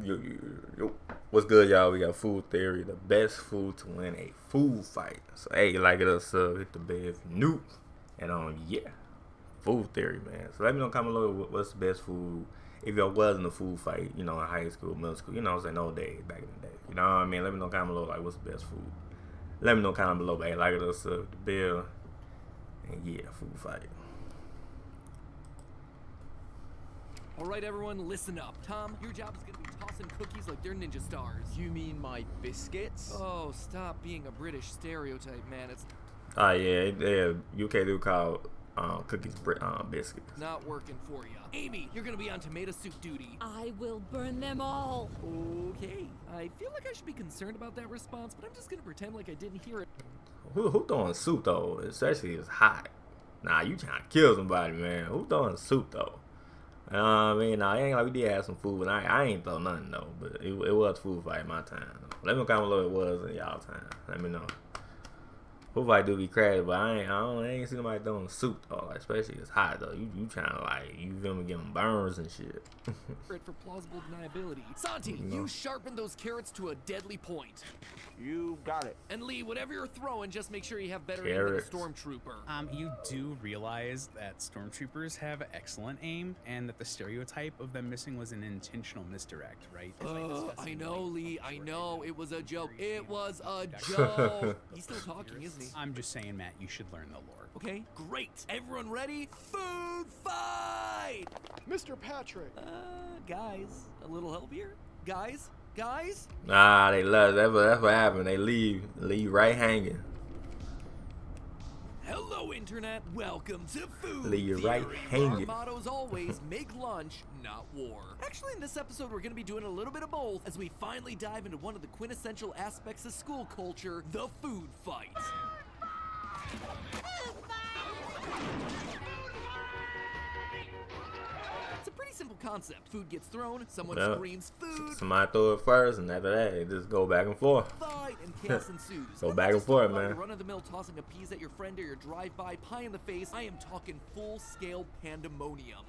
Yo. What's good, y'all? We got food theory, the best food to win a food fight. So, hey, like it or sub, hit the bell if you're new. And yeah, food theory, man. So let me know comment below what's the best food if y'all was in a food fight, you know, in high school, middle school, you know what I'm saying, old days, back in the day. You know what I mean? Let me know comment below, like, what's the best food. Let me know comment below, but hey, like it or sub, the bell. And yeah, food fight. All right, everyone, listen up. Tom, your job is going to be tossing cookies like they're ninja stars. You mean my biscuits? Oh, stop being a British stereotype, man. It's Yeah, UK do call cookies biscuits. not working for you. Amy, you're going to be on tomato soup duty. I will burn them all. Okay. I feel like I should be concerned about that response, but I'm just going to pretend like I didn't hear it. Who throwing soup though? Especially if it's hot. Nah, you trying to kill somebody, man. Who throwing soup though? I mean, nah, ain't like we did have some food, and I ain't throw nothing though. But it was food fight in my time. Let me know comment below it was in y'all time. Let me know. Food fight do be crazy, but I ain't seen nobody throwing soup though. Like, especially if it's hot though. You trying to like you feel me, get them burns and shit. For plausible deniability. Santi, you sharpen those carrots to a deadly point. You got it. And Lee, whatever you're throwing, just make sure you have better aim Carrots. than a stormtrooper. You do realize that stormtroopers have excellent aim, and that the stereotype of them missing was an intentional misdirect, right? I know, Lee. I know. It was a joke. It was a joke. He's still talking, isn't he? I'm just saying, Matt, you should learn the lore. Okay, great. Everyone ready? Food fight! Mr. Patrick. Guys, a little help here? Guys? Nah, they love that's what happened. They leave right hanging. Hello, Internet. Welcome to Food Leave you Theory. right hanging. Our motto is always make lunch, not war. Actually, in this episode, we're going to be doing a little bit of both as we finally dive into one of the quintessential aspects of school culture, the food fight. It's a pretty simple concept. Food gets thrown, someone screams food, Somebody throw it first, and after that, they just go back and forth. fight, and chaos ensues. Go I'm back not and just forth, talking about man. your run-of-the-mill tossing of peas at your friend or your drive-by pie in the face. I am talking full-scale pandemonium.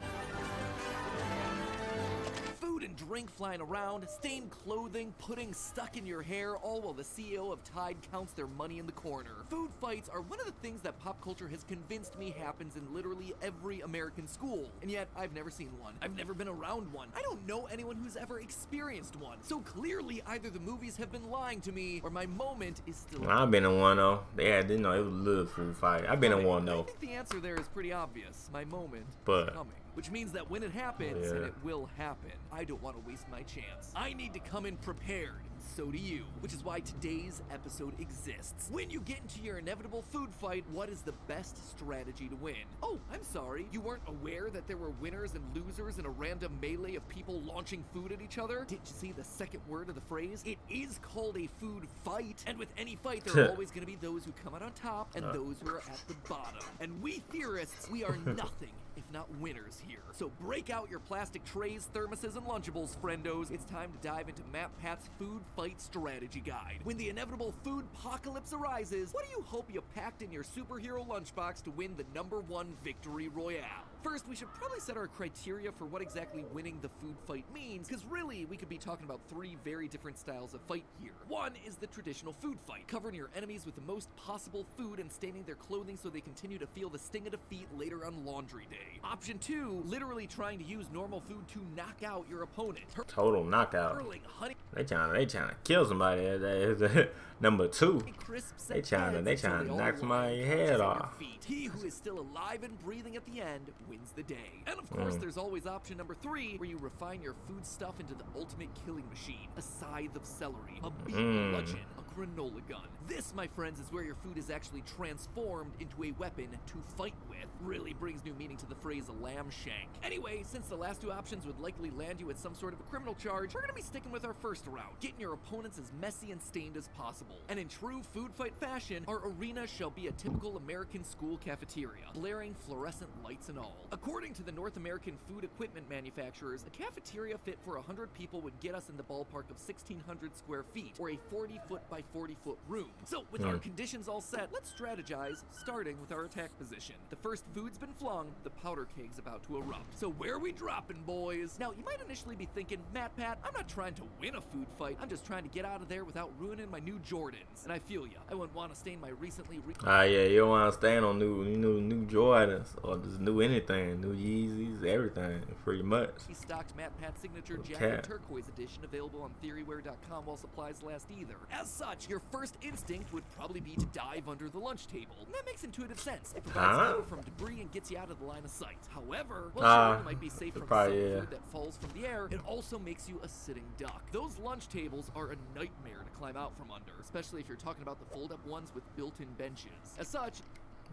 Food and drink flying around, stained clothing, pudding stuck in your hair, all while the CEO of Tide counts their money in the corner. Food fights are one of the things that pop culture has convinced me happens in literally every American school. And yet, I've never seen one. I've never been around one. I don't know anyone who's ever experienced one. So clearly, either the movies have been lying to me, or my moment is still... I've been in one though. They had, you know, it was a little food fight. I've been in one I though. think the answer there is pretty obvious. My moment But- is coming. Which means that when it happens, and it will happen, I don't want to waste my chance. I need to come in prepared. So do you. Which is why today's episode exists. When you get into your inevitable food fight, what is the best strategy to win? Oh, I'm sorry. You weren't aware that there were winners and losers in a random melee of people launching food at each other? Did you see the second word of the phrase? It is called a food fight. And with any fight, there are always going to be those who come out on top and those who are at the bottom. And we theorists, we are nothing if not winners here. So break out your plastic trays, thermoses, and Lunchables, friendos. It's time to dive into Matt Pat's Food Fight Strategy Guide. When the inevitable food apocalypse arises, what do you hope you packed in your superhero lunchbox to win the #1 victory royale? First, we should probably set our criteria for what exactly winning the food fight means, because really, we could be talking about 3 very different styles of fight here. One is the traditional food fight, covering your enemies with the most possible food and staining their clothing so they continue to feel the sting of defeat later on laundry day. Option 2, literally trying to use normal food to knock out your opponent. Total knockout. Hurling honey They trying to kill somebody. Number 2. crisps They and trying to heads until knock they all somebody's lie head on your off. feet. He who is still alive and breathing at the end wins the day. And of course, there's always option number 3, where you refine your food stuff into the ultimate killing machine. A scythe of celery, a beef bludgeon, a granola gun. This, my friends, is where your food is actually transformed into a weapon to fight with. Really brings new meaning to the phrase lamb shank. Anyway, since the last 2 options would likely land you at some sort of a criminal charge, we're gonna be sticking with our first route, getting your opponents as messy and stained as possible. And in true food fight fashion, our arena shall be a typical American school cafeteria, blaring fluorescent lights and all. According to the North American food equipment manufacturers, a cafeteria fit for 100 people would get us in the ballpark of 1,600 square feet, or a 40-foot by 40-foot room. So with our conditions all set, let's strategize, starting with our attack position. The first food's been flung, the powder keg's about to erupt. So where are we dropping, boys? Now, you might initially be thinking, Matt Pat, I'm not trying to win a food fight, I'm just trying to get out of there without ruining my new Jordans. And I feel ya. I wouldn't want to stain my recently yeah, you don't want to stand on new Jordans or just new anything, new Yeezys, everything, pretty much. Stocked Matt Pat signature jacket turquoise edition available on theoryware.com while supplies last either. As such, your first instinct would probably be to dive under the lunch table. And that makes intuitive sense. It provides cover from debris and gets you out of the line of sight. However, while sure, it might be safe from some food that falls from the air, it also makes you a sitting duck. Those lunch tables are a nightmare to climb out from under, especially if you're talking about the fold-up ones with built-in benches. As such,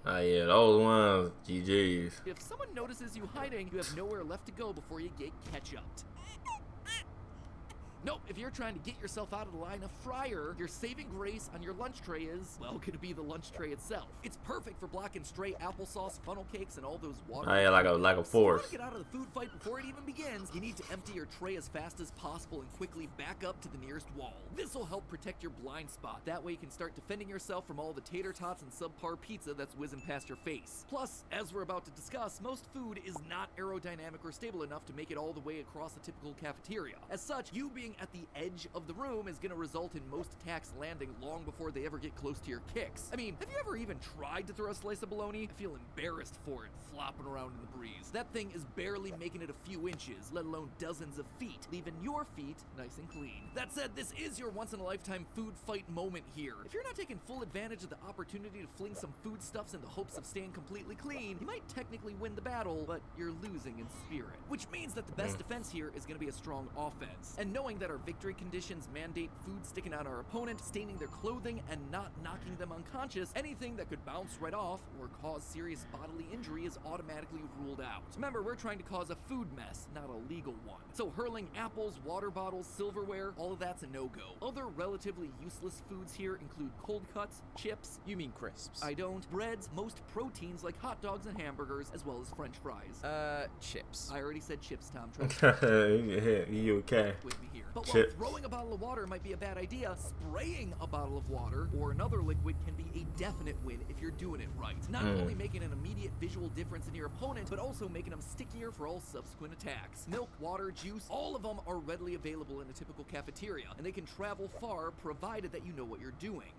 yeah, those ones, GG's. if someone notices you hiding, you have nowhere left to go before you get ketchuped. Nope, if you're trying to get yourself out of the line of fryer, your saving grace on your lunch tray is, well, gonna be the lunch tray itself. It's perfect for blocking stray applesauce, funnel cakes, and all those water. Yeah, like a force. To get out of the food fight before it even begins, you need to empty your tray as fast as possible and quickly back up to the nearest wall. This will help protect your blind spot. That way you can start defending yourself from all the tater tots and subpar pizza that's whizzing past your face. Plus, as we're about to discuss, most food is not aerodynamic or stable enough to make it all the way across a typical cafeteria. As such, you being at the edge of the room is going to result in most attacks landing long before they ever get close to your kicks. I mean, have you ever even tried to throw a slice of bologna? I feel embarrassed for it, flopping around in the breeze. That thing is barely making it a few inches, let alone dozens of feet, leaving your feet nice and clean. That said, this is your once-in-a-lifetime food fight moment here. If you're not taking full advantage of the opportunity to fling some foodstuffs in the hopes of staying completely clean, you might technically win the battle, but you're losing in spirit. Which means that the best defense here is going to be a strong offense. And knowing that our victory conditions mandate food sticking on our opponent, staining their clothing, and not knocking them unconscious, anything that could bounce right off or cause serious bodily injury is automatically ruled out. Remember, we're trying to cause a food mess, not a legal one. So hurling apples, water bottles, silverware, all of that's a no-go. Other relatively useless foods here include cold cuts, chips. You mean crisps? I don't. Breads, most proteins like hot dogs and hamburgers, as well as french fries. Chips. I already said chips, Tom. Trust me. You okay? With me here. But while throwing a bottle of water might be a bad idea, spraying a bottle of water or another liquid can be a definite win if you're doing it right. Not only making an immediate visual difference in your opponent, but also making them stickier for all subsequent attacks. Milk, water, juice, all of them are readily available in a typical cafeteria, and they can travel far provided that you know what you're doing.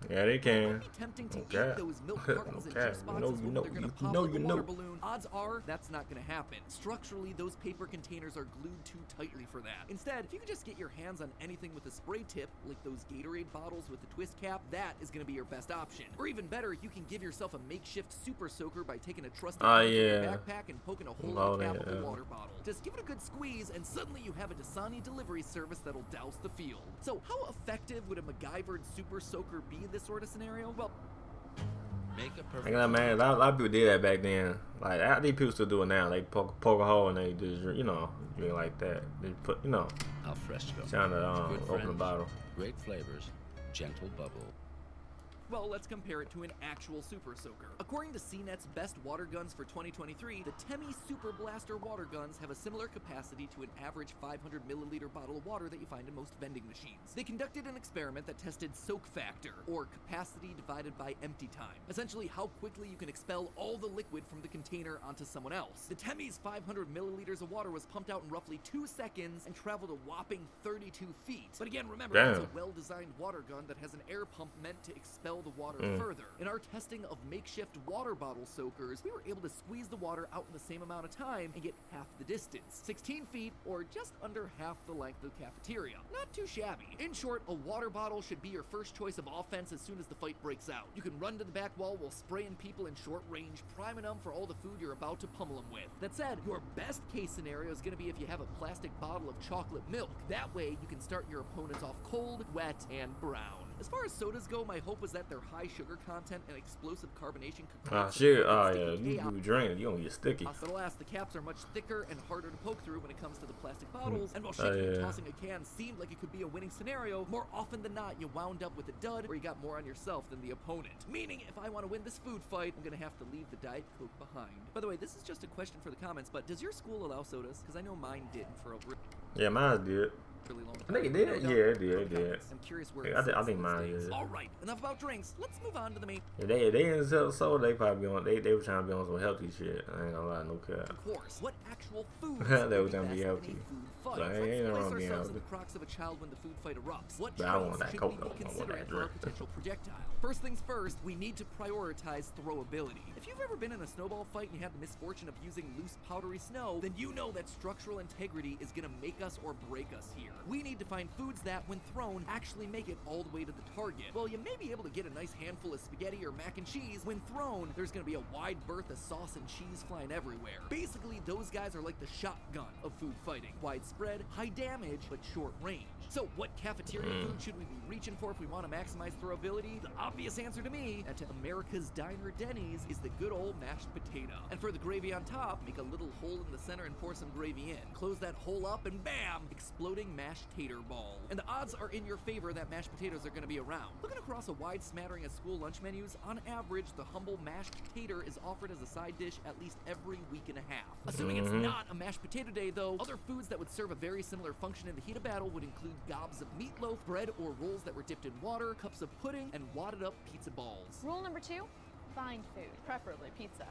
Yeah, they can. It might be tempting to eat those milk cartons and juice boxes when they're going to pop like a water balloon. Odds are that's not going to happen. Structurally, those paper containers are glued too tightly for that. Instead, if you can just get your hands on anything with a spray tip, like those Gatorade bottles with the twist cap, that is going to be your best option. Or even better, you can give yourself a makeshift super soaker by taking a trusty from your backpack and poking a hole in the cap of the water bottle. Just give it a good squeeze, and suddenly you have a Dasani delivery service that'll douse the field. So how effective would a MacGyvered super soaker be in this sort of scenario? Well, make a perfect. Man, a lot of people did that back then. Like, I think people still do it now. They poke a hole and they just, drink like that. They put, Al fresco. trying to open the bottle. Great flavors, gentle bubble. well, let's compare it to an actual Super Soaker. According to CNET's best water guns for 2023, the Temi Super Blaster water guns have a similar capacity to an average 500 milliliter bottle of water that you find in most vending machines. They conducted an experiment that tested soak factor, or capacity divided by empty time. Essentially, how quickly you can expel all the liquid from the container onto someone else. The Temi's 500 milliliters of water was pumped out in roughly 2 seconds and traveled a whopping 32 feet. But again, remember, it's a well-designed water gun that has an air pump meant to expel the water further. In our testing of makeshift water bottle soakers, we were able to squeeze the water out in the same amount of time and get half the distance, 16 feet, or just under half the length of the cafeteria. Not too shabby. In short, a water bottle should be your first choice of offense as soon as the fight breaks out. You can run to the back wall while spraying people in short range, priming them for all the food you're about to pummel them with. That said, your best case scenario is going to be if you have a plastic bottle of chocolate milk. That way, you can start your opponents off cold, wet, and brown. As far as sodas go, my hope was that their high sugar content and explosive carbonation could you drink it, you don't get sticky. But alas, the caps are much thicker and harder to poke through when it comes to the plastic bottles, and while shaking and tossing a can seemed like it could be a winning scenario, more often than not, you wound up with a dud where you got more on yourself than the opponent. Meaning, if I want to win this food fight, I'm gonna have to leave the Diet Coke behind. By the way, this is just a question for the comments, but does your school allow sodas? Because I know mine didn't for a... Yeah, mine did. really long. I think it did. Yeah, it did. I'm curious where Yeah, I think mine is. All right, enough about drinks. Let's move on to the main. If they didn't sell soda, they probably on. They were trying to be on some healthy shit. I ain't gonna lie, no cap. Of course, what actual foods They would was trying to be best healthy. in a food fight? But I Let's ain't place gonna be ourselves in healthy. the crocs of a child when the food fight erupts. What But I want traits that should Coke, we though. I be want considering that for our drink. potential projectile? First things first, we need to prioritize throwability. If you've ever been in a snowball fight and you had the misfortune of using loose powdery snow, then you know that structural integrity is gonna make us or break us here. We need to find foods that, when thrown, actually make it all the way to the target. Well, you may be able to get a nice handful of spaghetti or mac and cheese. When thrown, there's gonna be a wide berth of sauce and cheese flying everywhere. Basically, those guys are like the shotgun of food fighting. Widespread, high damage, but short range. So what cafeteria food should we be reaching for if we want to maximize throwability? The obvious answer to me, and to America's Diner Denny's, is the good old mashed potato. And for the gravy on top, make a little hole in the center and pour some gravy in. Close that hole up and bam! Exploding mashed tater ball. And the odds are in your favor that mashed potatoes are going to be around. Looking across a wide smattering of school lunch menus, on average, the humble mashed tater is offered as a side dish at least every week and a half. Assuming it's not a mashed potato day though, other foods that would serve a very similar function in the heat of battle would include gobs of meatloaf, bread or rolls that were dipped in water, cups of pudding, and wadded up pizza balls. Rule number 2, find food, preferably pizza.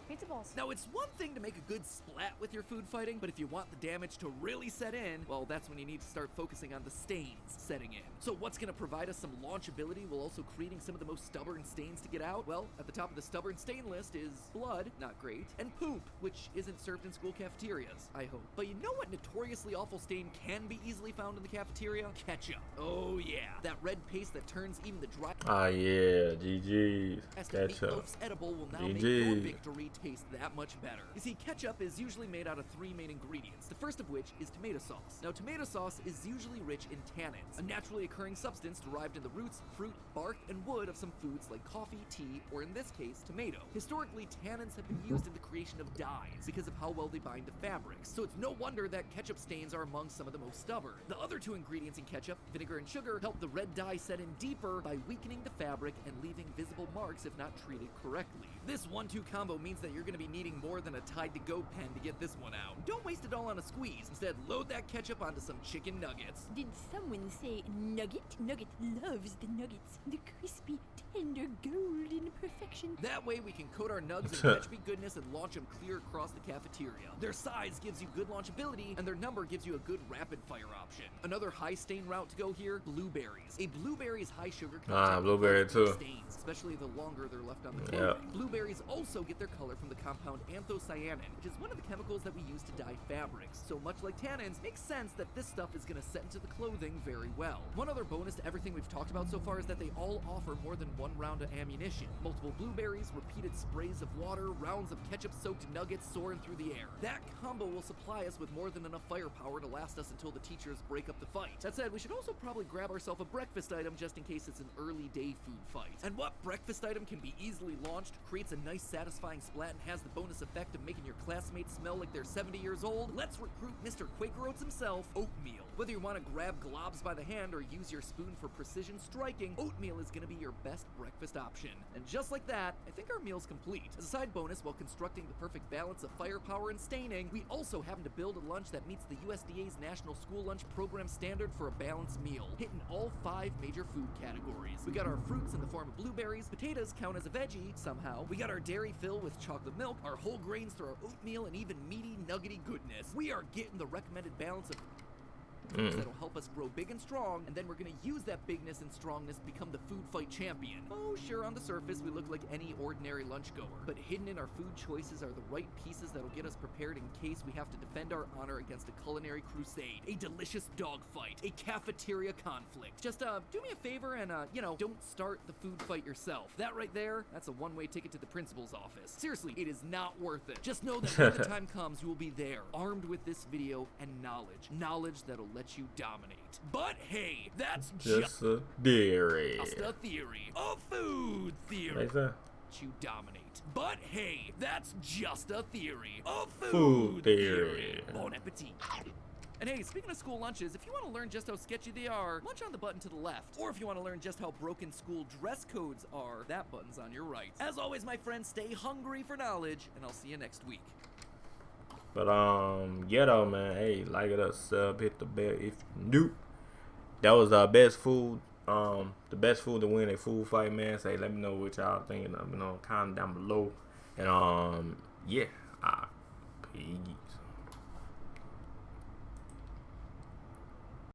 Pizza balls. Now, it's one thing to make a good splat with your food fighting, but if you want the damage to really set in, well, that's when you need to start focusing on the stains setting in. So what's going to provide us some launchability while also creating some of the most stubborn stains to get out? Well, at the top of the stubborn stain list is blood, not great, and poop, which isn't served in school cafeterias, I hope. But you know what notoriously awful stain can be easily found in the cafeteria? Ketchup. Oh yeah, that red paste that turns even the dry... Ah yeah, GG's. Ketchup. Meatloaf's edible will now make GG. your victory taste that much better. You see, ketchup is usually made out of 3 main ingredients, the first of which is tomato sauce. Now, tomato sauce is usually rich in tannins, a naturally occurring substance derived in the roots, fruit, bark, and wood of some foods like coffee, tea, or in this case, tomato. Historically, tannins have been used in the creation of dyes because of how well they bind to fabrics, so it's no wonder that ketchup stains are among some of the most stubborn. The other 2 ingredients in ketchup, vinegar and sugar, help the red dye set in deeper by weakening the fabric and leaving visible marks if not treated correctly. This 1-2 combo means that you're going to be needing more than a Tide-to-Go pen to get this one out. Don't waste it all on a squeeze. Instead, load that ketchup onto some chicken nuggets. Did someone say nugget? Nugget loves the nuggets. The crispy, tender, golden perfection. That way we can coat our nugs in ketchupy goodness and launch them clear across the cafeteria. Their size gives you good launchability, and their number gives you a good rapid-fire option. Another high-stain route to go here, blueberries. A blueberry's high sugar content blueberry causes too. stains, especially the longer they're left on the clothing. Blueberries also get their color from the compound anthocyanin, which is one of the chemicals that we use to dye fabrics. So much like tannins, makes sense that this stuff is going to set into the clothing very well. One other bonus to everything we've talked about so far is that they all offer more than 1 round of ammunition. Multiple blueberries, repeated sprays of water, rounds of ketchup-soaked nuggets soaring through the air. That combo will supply us with more than enough firepower to last us until the teachers break up the fight. That said, we should also probably grab ourselves a breakfast item just in case it's an early day food fight. And what breakfast item can be easily launched, creates a nice satisfying splat, and has the bonus effect of making your classmates smell like they're 70 years old? Let's recruit Mr. Quaker Oats himself, oatmeal. Whether you want to grab globs by the hand or use your spoon for precision striking, oatmeal is going to be your best breakfast option. And just like that, I think our meal's complete. As a side bonus, while constructing the perfect balance of firepower and staining, we also happen to build a lunch that meets the USDA's National School Lunch Program standard for a balanced meal, hitting all 5 major food categories. We got our fruits in the form of blueberries, potatoes count as a veggie somehow, we got our dairy filled with chocolate milk, our whole grains through our oatmeal, and even meaty, nuggety goodness. We are getting the recommended balance of that'll help us grow big and strong, and then we're gonna use that bigness and strongness to become the food fight champion. Oh, sure, on the surface we look like any ordinary lunch goer, but hidden in our food choices are the right pieces that'll get us prepared in case we have to defend our honor against a culinary crusade, a delicious dogfight, a cafeteria conflict. Just do me a favor and don't start the food fight yourself. That right there, that's a one-way ticket to the principal's office. Seriously, it is not worth it. Just know that when the time comes, you will be there, armed with this video and knowledge that'll let you dominate. But hey, that's just a theory. Just a theory. A food theory. You dominate. But hey, that's just a theory. A food theory. Bon appetit. And hey, speaking of school lunches, if you want to learn just how sketchy they are, lunch on the button to the left. Or if you want to learn just how broken school dress codes are, that button's on your right. As always, my friends, stay hungry for knowledge, and I'll see you next week. But yeah though, man. Hey, like it up, sub, hit the bell if you new. That was our best food. The best food to win a food fight, man. Say, let me know what y'all thinking. Let me know, comment down below. And yeah,